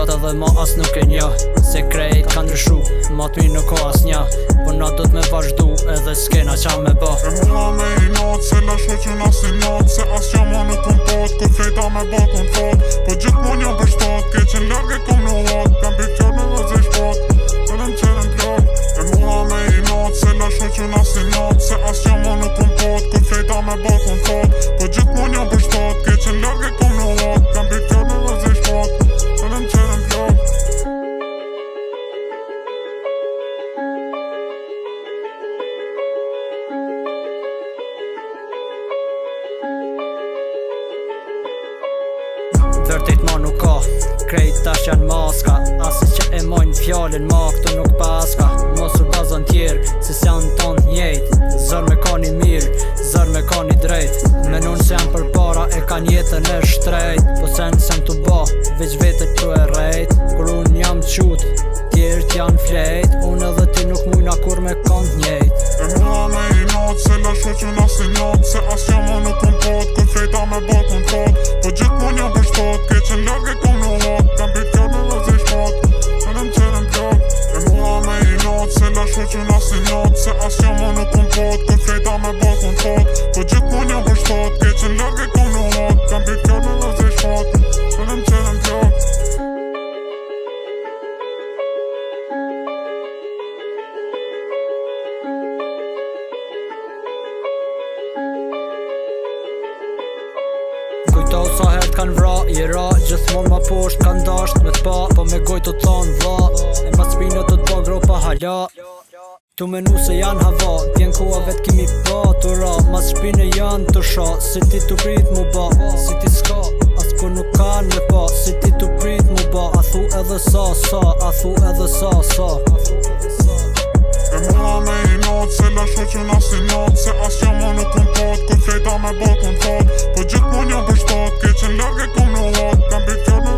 gjatë edhe ma as nuk e një Se krejt ka ndryshu, ma t'mi nuk o as një Po na do t'me vazhdu edhe s'kena qa me bë E mua me i natë, se la shoqën as i natë Se as qa ma nuk kom pot, kur krejta me ba kom fat Po gjithmon jam për shtat, keqen large kom në vat Kam pikqar me vëzë i shpat, qërën plak E mua me i natë, se la shoqën as i natë Se as qa ma nuk kom pot, kur krejta me ba kom fat Po gjithmon jam për shtat, keqen large kom në vat Kam pikqar me vëzë i shpat, qërën plak Vërtet ma nuk ka, krejt tash janë maska Asi që e mojnë fjallin ma këtu nuk paska Mos u bazën tjerë, se s'janë tonë njejt Zër me ka një mirë, zër me ka një drejt Menon se janë për para e kan jetën e shtrejt Po sen s'jam t'u ba, veç vetët t'u e rejt Kur unë jam qut, tjerët janë flejt Unë edhe ti nuk mujna kur me kanë njejt E mua me i natë, se la shoqën as i natë Se as qa ma nuk kom pot, kur krejta me ba kom fat Po gjithmon jam për shtat, keqen large kom në vat Kam pikqar me vëzë i shpat, qërën plak E mua me i natë, se la shoqën as i natë Se as qa ma nuk kom pot, kur krejta me ba kom fat Po gjithmon jam për shtat, keqen large kom në vat Kam pikqar me vëzë i shpat, qërën plak Kujto sa herët kanë vra, i ra Gjithmon ma posht kanë dasht me t'pa Po me gojt të thonë vla E ma s'pinë të t'ba gropa hala Tu menu se janë hava Vjen koha vet kimi pa të ra Mas shpine janë të sha Si ti t'u prit mu ba Si ti s'ka As kur nuk kanë me pa Si ti t'u prit mu ba A thu edhe sa A thu edhe sa E mua me i natë, se la shoqën as i natë Se as qa ma nuk kom pot, kur krejta me ba kom fat Po gjithmon jam për shtat, keqen large kom në vat Kam pikqar me